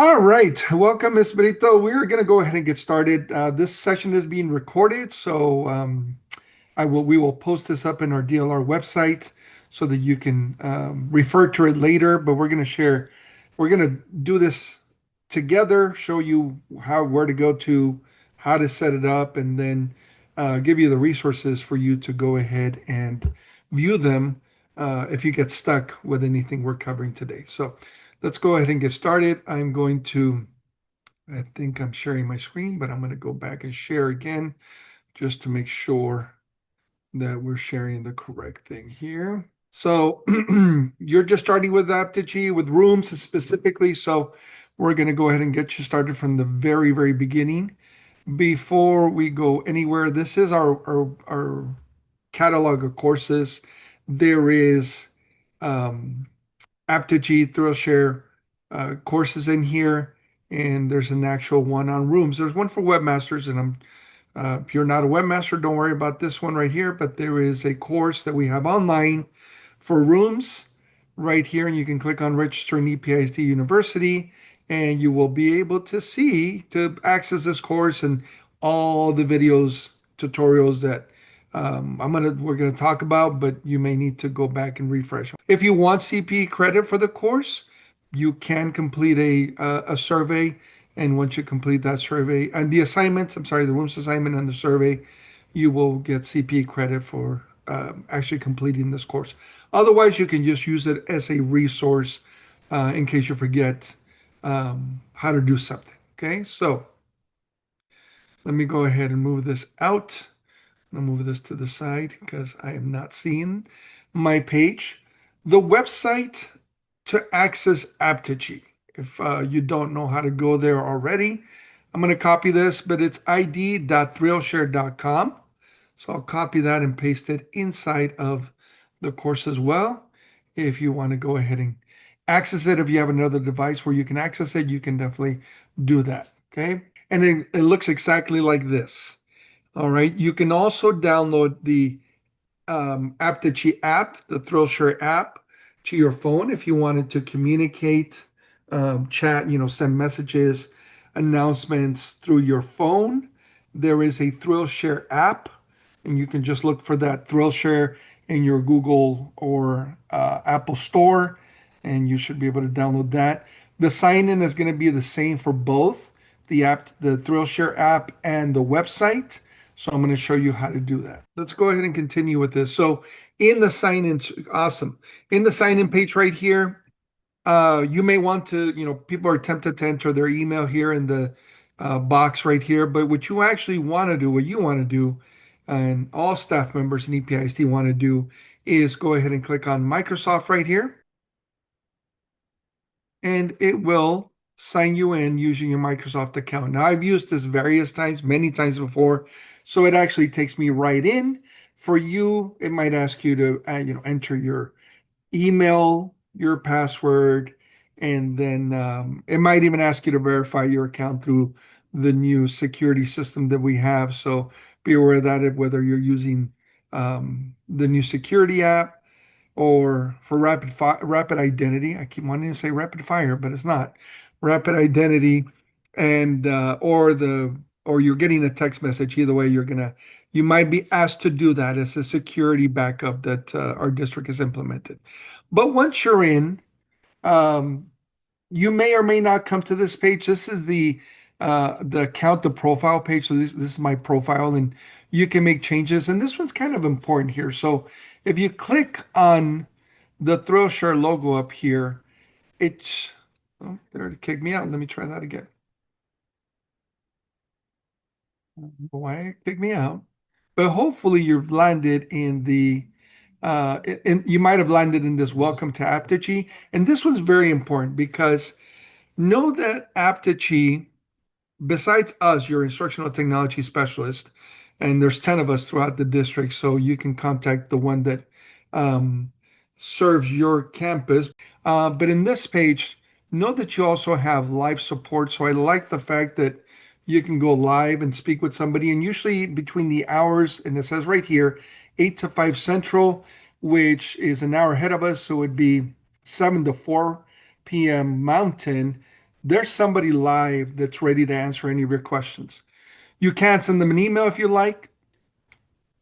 All right, welcome, Ms. Brito. We're going to go ahead and get started. This session is being recorded, so we will post this up in our DLR website so that you can refer to it later. But we're going to do this together, show you where to go to, how to set it up, and then give you the resources for you to go ahead and view them if you get stuck with anything we're covering today. So let's go ahead and get started. I think I'm sharing my screen, but I'm going to go back and share again just to make sure that we're sharing the correct thing here. So you're just starting with Apptegy, with rooms specifically. So we're going to go ahead and get you started from the very, very beginning. Before we go anywhere, this is our catalog of courses. There is Apptegy, Thrillshare courses in here, and there's an actual one on rooms. There's one for webmasters, and if you're not a webmaster, don't worry about this one right here, but there is a course that we have online for rooms right here, and you can click on register in EPISD University, and you will be able to access this course and all the videos, tutorials that we're gonna talk about, but you may need to go back and refresh. If you want CP credit for the course, you can complete a survey, and once you complete that survey and the assignments, I'm sorry, the rooms assignment and the survey, you will get CP credit for actually completing this course. Otherwise, you can just use it as a resource in case you forget how to do something. Okay, so let me go ahead and move this out. I'll move this to the side because I am not seeing my page. The website to access Apptegy. If you don't know how to go there already, I'm going to copy this, but it's id.thrillshare.com. So I'll copy that and paste it inside of the course as well. If you want to go ahead and access it, if you have another device where you can access it, you can definitely do that. Okay. And it looks exactly like this. All right. You can also download the Apptegy app, the Thrillshare app, to your phone if you wanted to communicate, chat, send messages, announcements through your phone. There is a Thrillshare app, and you can just look for that Thrillshare in your Google or Apple store, and you should be able to download that. The sign-in is going to be the same for both the app, the Thrillshare app, and the website. So I'm going to show you how to do that. Let's go ahead and continue with this. So in the sign-in, awesome. In the sign-in page right here, you may want to, people are tempted to enter their email here in the box right here. But what you actually want to do, what you want to do, and all staff members in EPISD want to do, is go ahead and click on Microsoft right here. And it will sign you in using your Microsoft account. Now, I've used this various times, many times before, so it actually takes me right in. For you, it might ask you to, enter your email, your password, and then it might even ask you to verify your account through the new security system that we have. So be aware of that, whether you're using the new security app or for rapid identity. I keep wanting to say rapid fire, but it's not rapid identity, and or you're getting a text message. Either way, you might be asked to do that as a security backup that our district has implemented. But once you're in, um, you may or may not come to this page. This is the account, the profile page. So this is my profile, and you can make changes. And this one's kind of important here. So if you click on the Thrillshare logo up here, it's there, it kicked me out. Let me try that again. Why it kicked me out? But hopefully you've landed in you might have landed in this welcome to Apptegy. And this one's very important because know that Apptegy, besides us, your instructional technology specialist, and there's 10 of us throughout the district, so you can contact the one that um, serves your campus. But in this page, know that you also have live support. So I like the fact that you can go live and speak with somebody, and usually between the hours, and it says right here, 8 to 5 Central, which is an hour ahead of us, so it'd be 7 to 4 p.m. Mountain. there's somebody live that's ready to answer any of your questions. You can send them an email if you like.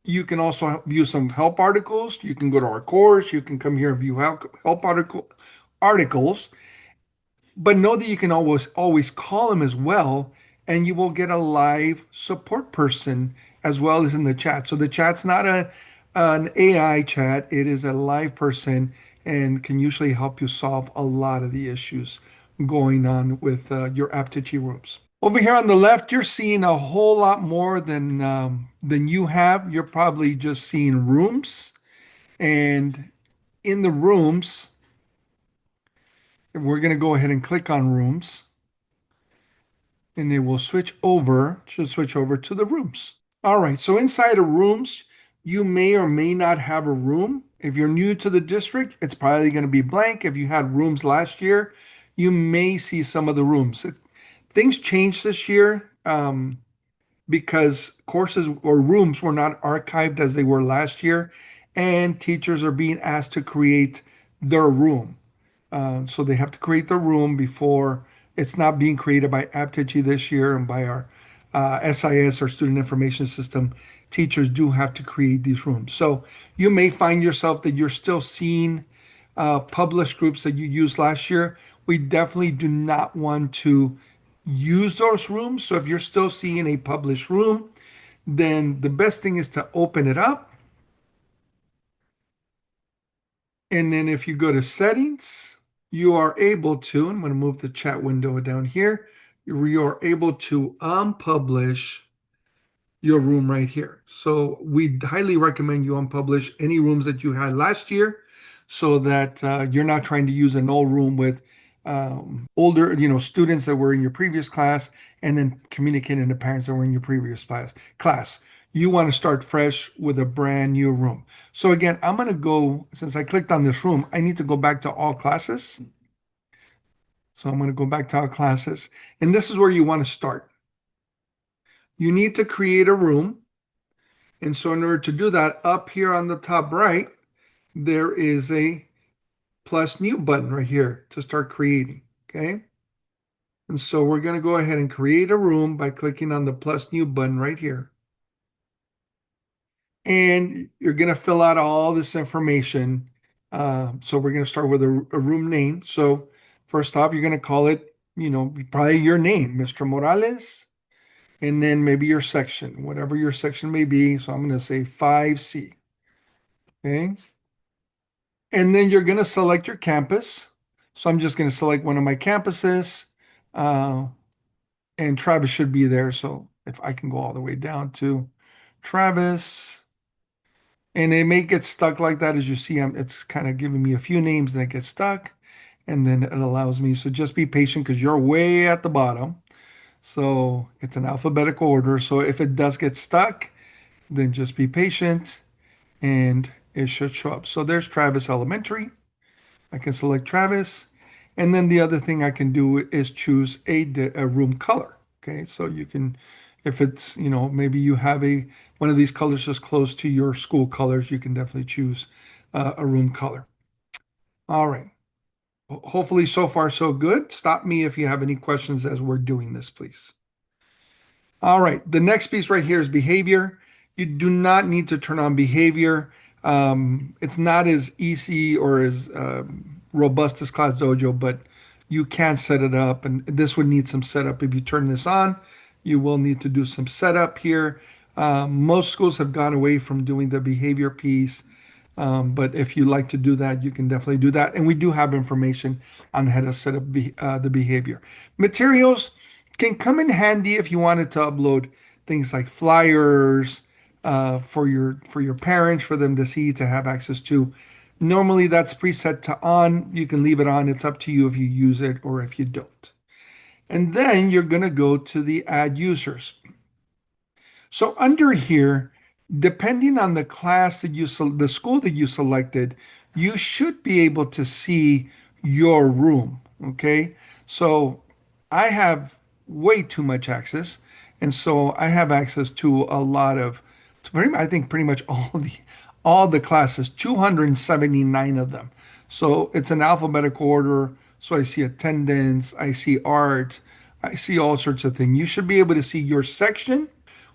You can also view some help articles. You can go to our course. You can come here and view articles. But know that you can always call them as well, and you will get a live support person as well as in the chat. So the chat's not an AI chat; it is a live person, and can usually help you solve a lot of the issues going on with your Apptegy rooms. Over here on the left, you're seeing a whole lot more than you have. You're probably just seeing rooms, and in the rooms, we're going to go ahead and click on rooms, and it will should switch over to the rooms. All right, so inside of rooms, you may or may not have a room. If you're new to the district, it's probably going to be blank. If you had rooms last year, you may see some of the rooms. Things changed this year. Because courses or rooms were not archived as they were last year, and teachers are being asked to create their room. So they have to create their room before it's not being created by Apptegy this year and by our SIS or Student Information System. Teachers do have to create these rooms. So you may find yourself that you're still seeing published groups that you used last year. We definitely do not want to use those rooms. So if you're still seeing a published room, then the best thing is to open it up. And then if you go to settings, you are able to, I'm going to move the chat window down here, you are able to unpublish your room right here. So we highly recommend you unpublish any rooms that you had last year so that you're not trying to use an old room with older, students that were in your previous class and then communicating to parents that were in your previous class. You want to start fresh with a brand new room. So again, I'm going to go, since I clicked on this room, I need to go back to all classes. So I'm going to go back to all classes. And this is where you want to start. You need to create a room. And so in order to do that, up here on the top right, there is a plus new button right here to start creating, okay? And so we're going to go ahead and create a room by clicking on the plus new button right here. And you're going to fill out all this information. So we're going to start with a room name. So first off, you're going to call it, probably your name, Mr. Morales, and then maybe your section, whatever your section may be. So I'm going to say 5C. Okay. And then you're going to select your campus. So I'm just going to select one of my campuses. And Travis should be there. So if I can go all the way down to Travis, and it may get stuck like that. As you see, it's kind of giving me a few names and it gets stuck. And then it allows me. So just be patient because you're way at the bottom. So it's an alphabetical order. So if it does get stuck, then just be patient and it should show up. So there's Travis Elementary. I can select Travis. And then the other thing I can do is choose a room color. Okay, so you can, if it's, maybe you have one of these colors just close to your school colors, you can definitely choose a room color. All right. Hopefully so far so good. Stop me if you have any questions as we're doing this, please. All right, the next piece right here is behavior. You do not need to turn on behavior. It's not as easy or as robust as Class Dojo, but you can set it up, and this would need some setup. If you turn this on, you will need to do some setup here. Most schools have gone away from doing the behavior piece, but if you like to do that, you can definitely do that. And we do have information on how to set up the behavior. Materials can come in handy if you wanted to upload things like flyers for your parents, for them to see, to have access to. Normally that's preset to on. You can leave it on. It's up to you if you use it or if you don't. And then you're going to go to the add users. So under here, depending on the class that the school that you selected, you should be able to see your room. Okay. So I have way too much access. And so I have access to a lot of, I think pretty much all the classes, 279 of them. So it's an alphabetical order. So I see attendance, I see art, I see all sorts of things. You should be able to see your section.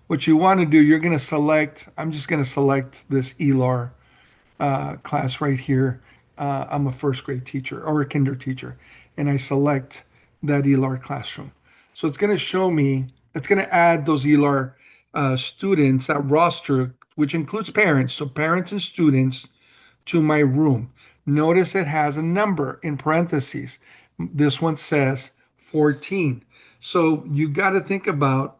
What you want to do, you're going to select, I'm just going to select this ELAR class right here. I'm a first grade teacher or a kinder teacher, and I select that ELAR classroom. So it's going to show me, it's going to add those ELAR students, that roster, which includes parents, so parents and students, to my room. Notice it has a number in parentheses. This one says 14. So you got to think about,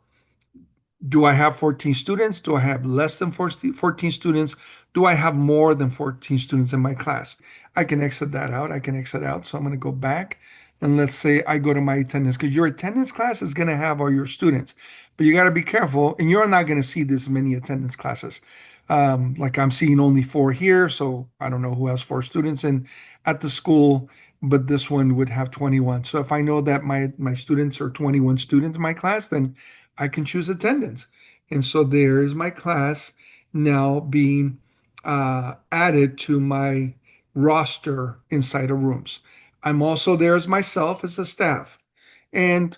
do I have 14 students? Do I have less than 14 students? Do I have more than 14 students in my class? I can exit that out. I can exit out. So I'm going to go back and let's say I go to my attendance, because your attendance class is going to have all your students, but you got to be careful, and you're not going to see this many attendance classes. Like I'm seeing only four here, so I don't know who has four students in at the school, but this one would have 21. So if I know that my students are 21 students in my class, then I can choose attendance. And so there's my class now being added to my roster inside of Rooms. I'm also there as myself as a staff. And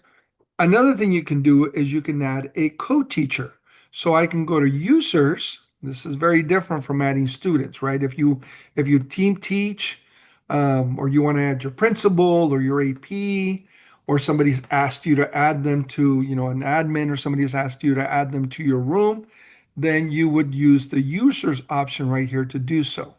another thing you can do is you can add a co-teacher. So I can go to users. This is very different from adding students, right? If you team teach, or you want to add your principal or your AP, or somebody's asked you to add them to, an admin, or somebody's asked you to add them to your room, then you would use the users option right here to do so.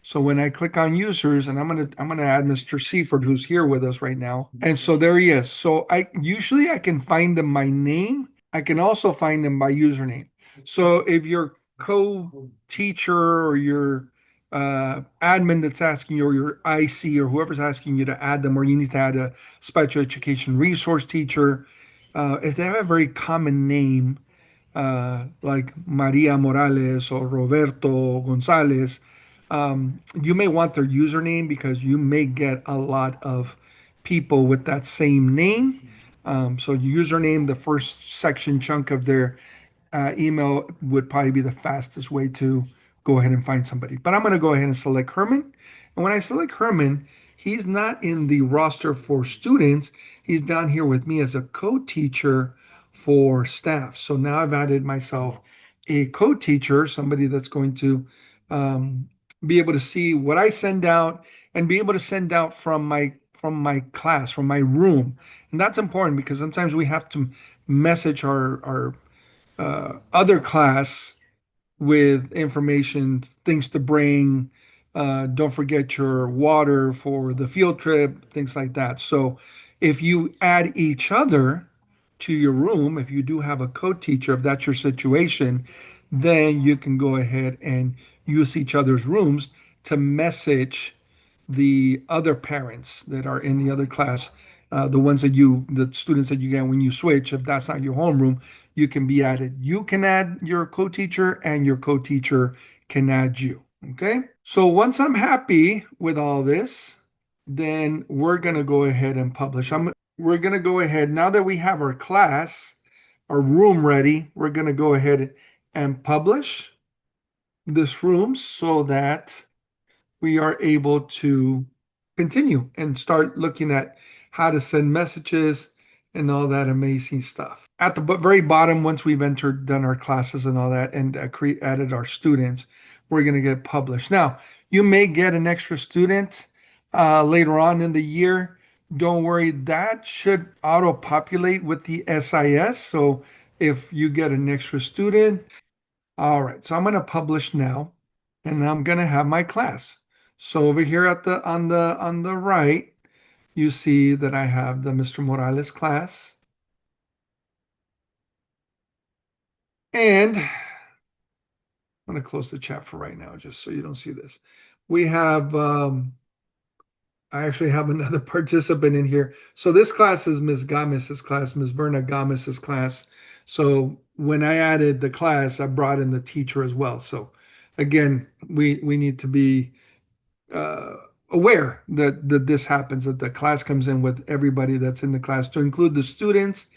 So when I click on users, and I'm gonna add Mr. Seaford, who's here with us right now. And so there he is. So I can find them by name. I can also find them by username. So if your co-teacher or your admin that's asking you, or your IC or whoever's asking you to add them, or you need to add a special education resource teacher, if they have a very common name, like Maria Morales or Roberto Gonzalez, you may want their username because you may get a lot of people with that same name. So username, the first section chunk of their email would probably be the fastest way to go ahead and find somebody. But I'm going to go ahead and select Herman. And when I select Herman, he's not in the roster for students. He's down here with me as a co-teacher for staff. So now I've added myself a co-teacher, somebody that's going to um, be able to see what I send out and be able to send out from my class, from my room. And that's important because sometimes we have to message our other class with information, things to bring. Don't forget your water for the field trip, things like that. So if you add each other to your room, if you do have a co-teacher, if that's your situation, then you can go ahead and use each other's rooms to message the other parents that are in the other class, the students that you get when you switch. If that's not your homeroom, you can be added. You can add your co-teacher, and your co-teacher can add you. Okay. So once I'm happy with all this, then we're going to go ahead and publish. We're going to go ahead, now that we have our class, our room ready, we're going to go ahead and publish this room so that we are able to continue and start looking at how to send messages and all that amazing stuff. At the very bottom, once we've done our classes and all that, and added our students, we're going to get published. Now, you may get an extra student later on in the year. Don't worry, that should auto-populate with the SIS. So if you get an extra student, all right, so I'm going to publish now, and I'm going to have my class. So over here on the right, you see that I have the Mr. Morales class. And I'm going to close the chat for right now, just so you don't see this. We have, I actually have another participant in here. So this class is Ms. Gomez's class, Ms. Berna Gomez's class. So when I added the class, I brought in the teacher as well. So again, we need to be uh, aware that this happens, that the class comes in with everybody that's in the class, to include the students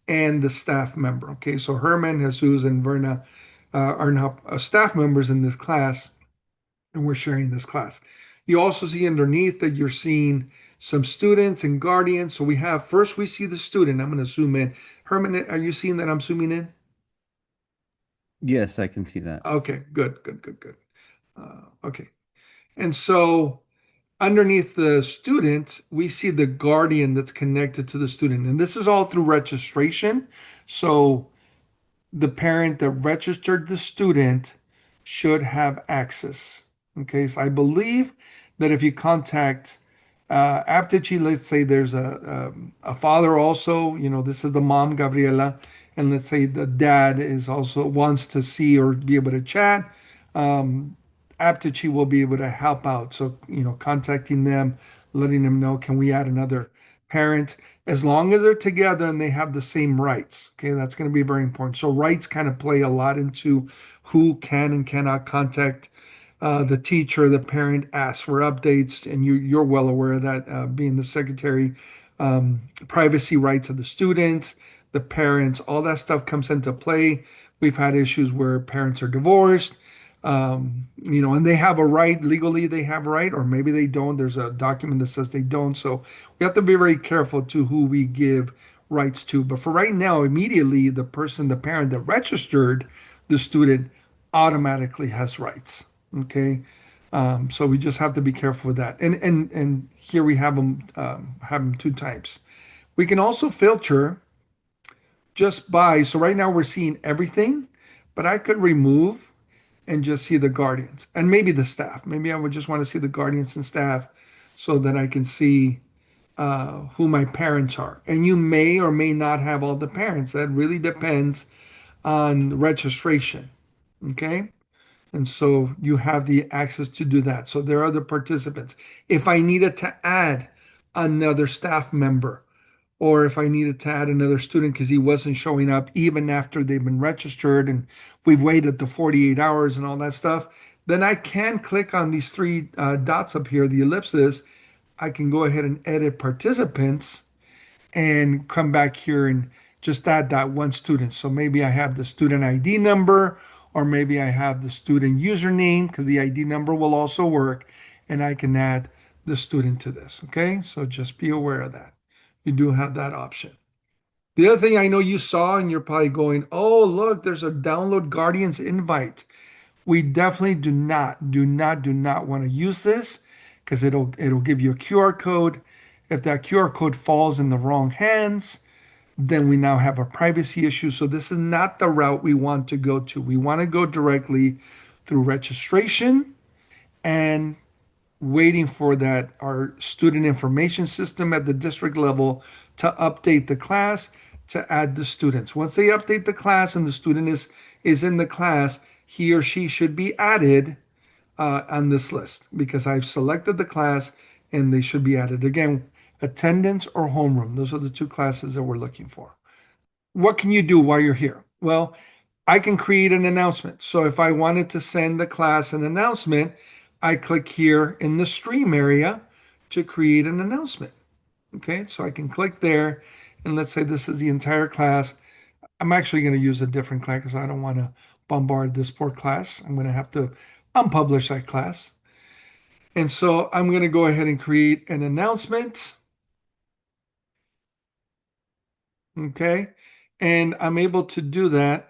and the staff member. Okay, so Herman, Jesus, and Verna are now staff members in this class, and we're sharing this class. You also see underneath that you're seeing some students and guardians. So we have first we see the student. I'm going to zoom in. Herman, are you seeing that I'm zooming in? Yes, I can see that. Okay, good, good, good, good. Okay. And so underneath the student, we see the guardian that's connected to the student. And this is all through registration. So the parent that registered the student should have access. Okay, so I believe that if you contact Apptegy, let's say there's a father also, this is the mom, Gabriela, and let's say the dad is also wants to see or be able to chat. Um, Apptegy will be able to help out. So, contacting them, letting them know, can we add another parent? As long as they're together and they have the same rights. Okay, that's going to be very important. So rights kind of play a lot into who can and cannot contact the teacher. The parent asks for updates, and you're well aware of that, being the secretary. Privacy rights of the students, the parents, all that stuff comes into play. We've had issues where parents are divorced, and they have a right legally, they have a right, or maybe they don't. There's a document that says they don't. So we have to be very careful to who we give rights to. But for right now, immediately the parent that registered the student automatically has rights. Okay. So we just have to be careful with that. And here we have them two types. We can also filter just by, so right now we're seeing everything, but I could remove and just see the guardians and maybe the staff. Maybe I would just want to see the guardians and staff so that I can see who my parents are. And you may or may not have all the parents. That really depends on registration. Okay. And so you have the access to do that. So there are the participants. If I needed to add another staff member, or if I needed to add another student because he wasn't showing up even after they've been registered and we've waited the 48 hours and all that stuff, then I can click on these three dots up here, the ellipses. I can go ahead and edit participants and come back here and just add that one student. So maybe I have the student ID number, or maybe I have the student username because the ID number will also work, and I can add the student to this. Okay, so just be aware of that. You do have that option. The other thing I know you saw, and you're probably going, oh, look, there's a download Guardians invite. We definitely do not want to use this because it'll give you a QR code. If that QR code falls in the wrong hands, then we now have a privacy issue. So this is not the route we want to go to. We want to go directly through registration and waiting for that our student information system at the district level to update the class to add the students. Once they update the class and the student is in the class, he or she should be added on this list because I've selected the class and they should be added. Again, attendance or homeroom. Those are the two classes that we're looking for. What can you do while you're here? Well, I can create an announcement. So if I wanted to send the class an announcement, I click here in the stream area to create an announcement. Okay, so I can click there and let's say this is the entire class. I'm actually going to use a different class because I don't want to bombard this poor class. I'm going to have to unpublish that class. And so I'm going to go ahead and create an announcement. Okay, and I'm able to do that.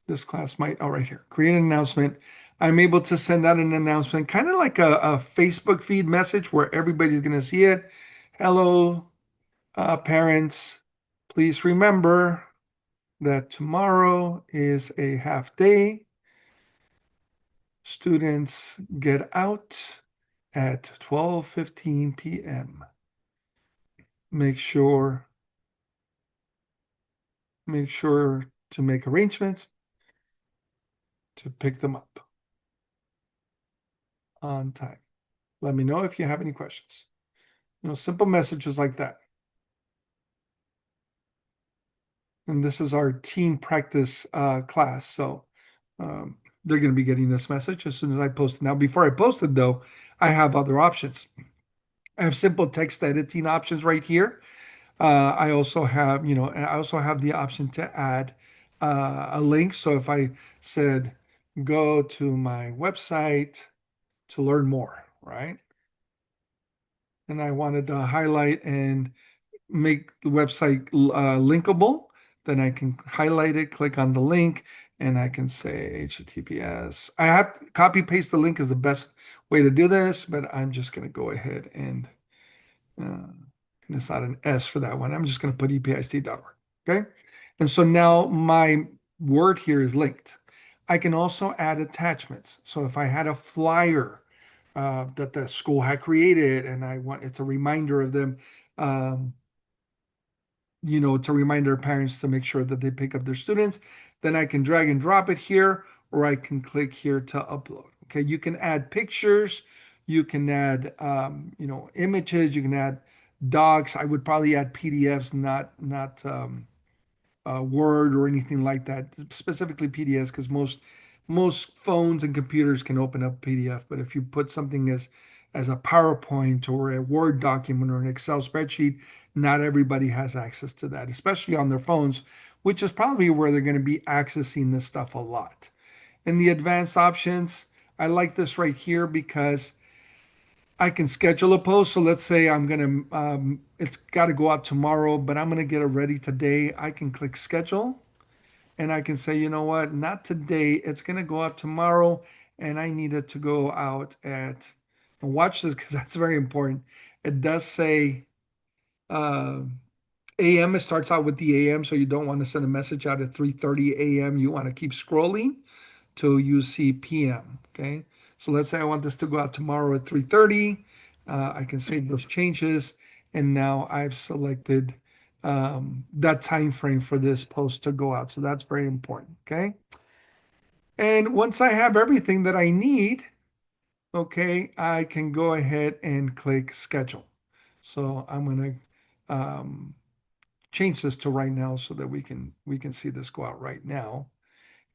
This class might, oh, right here, create an announcement. I'm able to send out an announcement, kind of like a Facebook feed message where everybody's going to see it. Hello, parents, please remember that tomorrow is a half day. Students get out at 12:15 p.m. Make sure, make sure to make arrangements to pick them up on time. Let me know if you have any questions. Simple messages like that. And this is our team practice class. So they're going to be getting this message as soon as I post it. Now, before I post it, though, I have other options. I have simple text editing options right here. I also have, I also have the option to add a link. So if I said, go to my website to learn more, right? and I wanted to highlight and make the website linkable, then I can highlight it, click on the link, and I can say HTTPS. I have to copy paste the link is the best way to do this, but I'm just going to go ahead and it's not an S for that one. I'm just going to put EPISD.org. Okay. And so now my word here is linked. I can also add attachments. So if I had a flyer that the school had created and I want it's a reminder of them, um, to remind their parents to make sure that they pick up their students, then I can drag and drop it here, or I can click here to upload. Okay, you can add pictures, you can add, images, you can add docs. I would probably add PDFs, not Word or anything like that. Specifically PDFs, because most phones and computers can open up PDF. But if you put something as a PowerPoint or a Word document or an Excel spreadsheet, not everybody has access to that, especially on their phones, which is probably where they're going to be accessing this stuff a lot. In the advanced options, I like this right here because I can schedule a post. So let's say it's got to go out tomorrow, but I'm gonna get it ready today. I can click schedule and I can say, you know what, not today. It's gonna go out tomorrow, and I need it to go out and watch this because that's very important. It does say uh, AM. It starts out with the AM, so you don't want to send a message out at 3:30 AM. You want to keep scrolling till you see PM. Okay. So let's say I want this to go out tomorrow at 3:30. I can save those changes. And now I've selected that time frame for this post to go out. So that's very important. Okay. And once I have everything that I need, okay, I can go ahead and click schedule. So I'm going to change this to right now so that we can see this go out right now.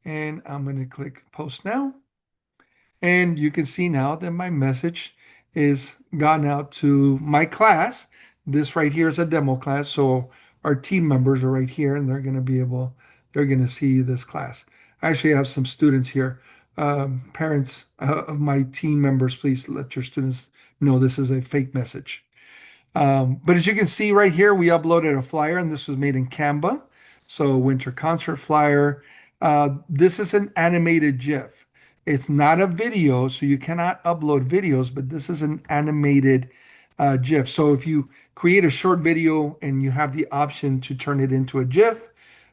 And I'm going to click post now. And you can see now that my message is gone out to my class. This right here is a demo class. So our team members are right here and they're going to see this class. I actually have some students here. Parents of my team members, please let your students know this is a fake message. But as you can see right here, we uploaded a flyer and this was made in Canva. So winter concert flyer. This is an animated GIF. It's not a video, so you cannot upload videos, but this is an animated GIF. So if you create a short video and you have the option to turn it into a GIF,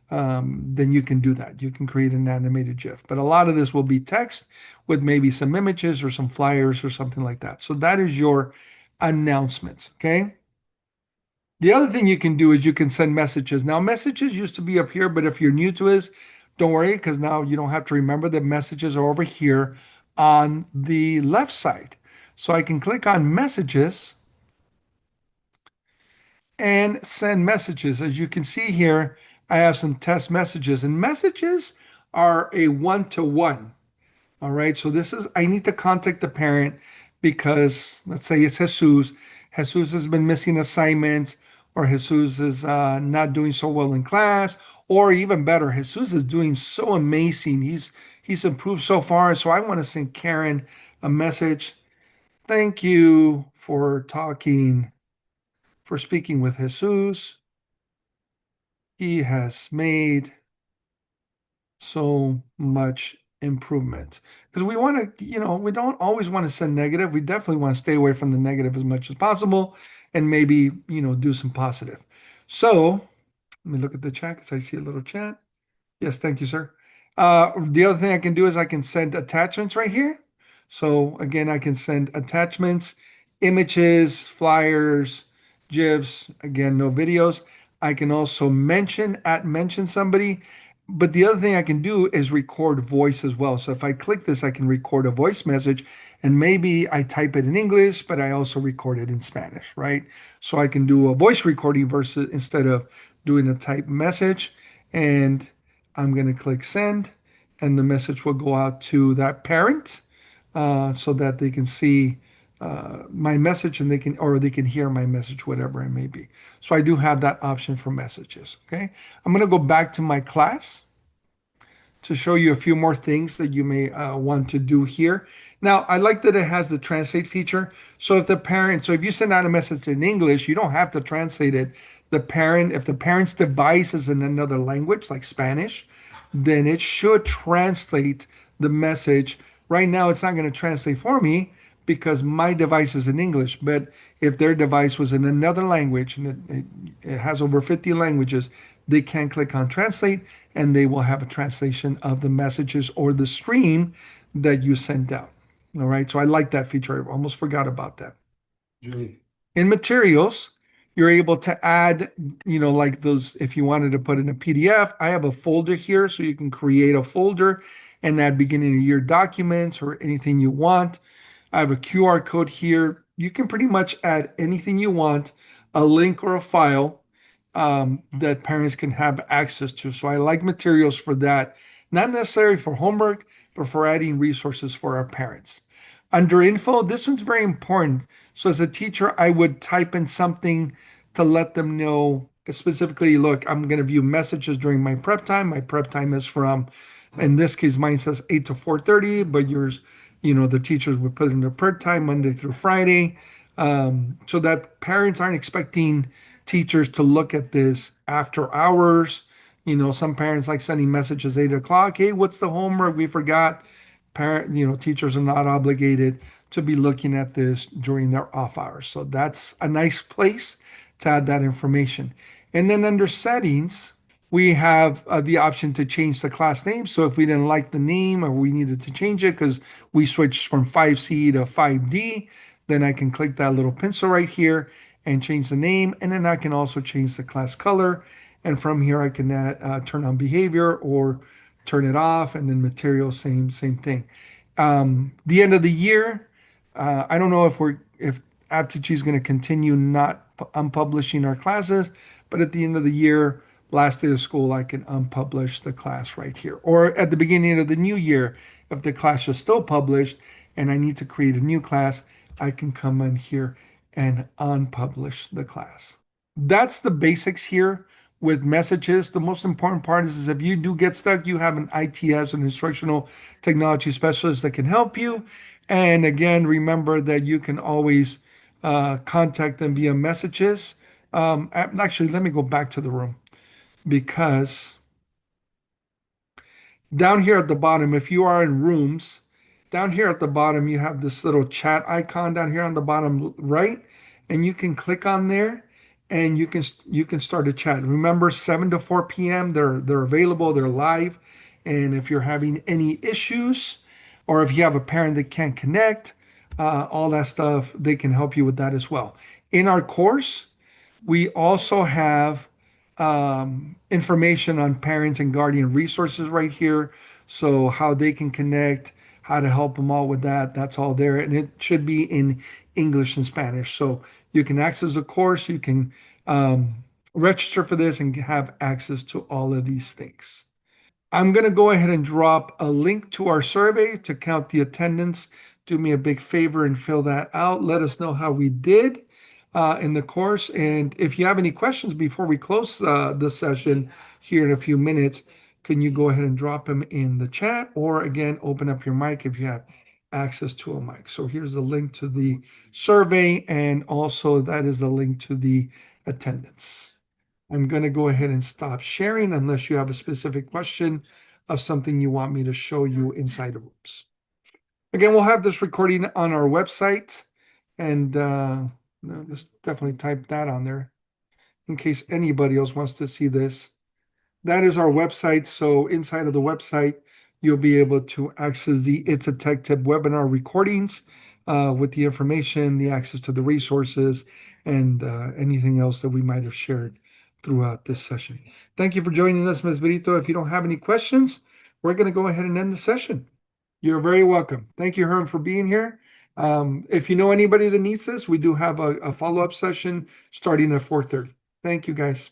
then you can do that. You can create an animated GIF. But a lot of this will be text with maybe some images or some flyers or something like that. So that is your announcements, okay? The other thing you can do is you can send messages. Now, messages used to be up here, but if you're new to this, don't worry, because now you don't have to remember that messages are over here on the left side. So I can click on messages and send messages. As you can see here, I have some test messages, and messages are a one-to-one. All right, so I need to contact the parent because let's say it's Jesus. Jesus has been missing assignments, or Jesus is not doing so well in class, or even better, Jesus is doing so amazing. He's improved so far. So I want to send Karen a message. Thank you for speaking with Jesus. He has made so much improvement because we want to, we don't always want to send negative. We definitely want to stay away from the negative as much as possible and maybe, do some positive. So let me look at the chat because I see a little chat. Yes, thank you, sir. The other thing I can do is I can send attachments right here. So again, I can send attachments, images, flyers, GIFs, again, no videos. I can also mention somebody. But the other thing I can do is record voice as well. So if I click this, I can record a voice message and maybe I type it in English, but I also record it in Spanish, right? So I can do a voice recording versus instead of doing a type message. And I'm going to click send, and the message will go out to that parent so that they can see my message and they can hear my message, whatever it may be. So I do have that option for messages. Okay. I'm going to go back to my class to show you a few more things that you may want to do here. Now, I like that it has the translate feature. So if you send out a message in English, you don't have to translate it. If the parent's device is in another language, like Spanish, then it should translate the message. Right now, it's not going to translate for me because my device is in English. But if their device was in another language, and it has over 50 languages, they can click on translate and they will have a translation of the messages or the stream that you sent out. All right. So I like that feature. I almost forgot about that. In materials, you're able to add, like those, if you wanted to put in a PDF, I have a folder here, so you can create a folder and add beginning of year documents or anything you want. I have a QR code here. You can pretty much add anything you want, a link or a file that parents can have access to. So I like materials for that, not necessarily for homework, but for adding resources for our parents. Under info, this one's very important. So as a teacher, I would type in something to let them know specifically, look, I'm going to view messages during my prep time. My prep time is from, in this case, mine says 8 to 4:30, but yours, the teachers would put in their prep time Monday through Friday, so that parents aren't expecting teachers to look at this after hours. Some parents like sending messages 8 o'clock. Hey, what's the homework? We forgot. Teachers are not obligated to be looking at this during their off hours. So that's a nice place to add that information. And then under settings, we have the option to change the class name. So if we didn't like the name or we needed to change it because we switched from 5C to 5D, then I can click that little pencil right here and change the name. And then I can also change the class color. And from here, I can turn on behavior or turn it off, and then material, same thing. The end of the year, I don't know if Apptegy is going to continue not unpublishing our classes, but at the end of the year, last day of school, I can unpublish the class right here. Or at the beginning of the new year, if the class is still published and I need to create a new class, I can come in here and unpublish the class. That's the basics here with messages. The most important part is if you do get stuck, you have an I.T.S, an instructional technology specialist that can help you. And again, remember that you can always contact them via messages. Actually, let me go back to the room because down here at the bottom, if you are in rooms, down here at the bottom, you have this little chat icon down here on the bottom right, and you can click on there and you can start a chat. Remember, 7 to 4 p.m. they're available, they're live. And if you're having any issues or if you have a parent that can't connect, all that stuff, they can help you with that as well. In our course, we also have information on parents and guardian resources right here. So how they can connect, how to help them all with that. That's all there. And it should be in English and Spanish. So you can access the course, you can register for this and have access to all of these things. I'm going to go ahead and drop a link to our survey to count the attendance. Do me a big favor and fill that out. Let us know how we did in the course. And if you have any questions before we close the session here in a few minutes, can you go ahead and drop them in the chat, or again, open up your mic if you have access to a mic. So here's the link to the survey, and also that is the link to the attendance. I'm going to go ahead and stop sharing unless you have a specific question of something you want me to show you inside the rooms. Again, we'll have this recording on our website, and let's definitely type that on there in case anybody else wants to see this. That is our website. So inside of the website, you'll be able to access the It's a Tech Tip webinar recordings with the information, the access to the resources, and anything else that we might have shared throughout this session. Thank you for joining us, Ms. Brito. If you don't have any questions, we're going to go ahead and end the session. You're very welcome. Thank you, Herm, for being here. If you know anybody that needs this, we do have a follow-up session starting at 4:30. Thank you, guys.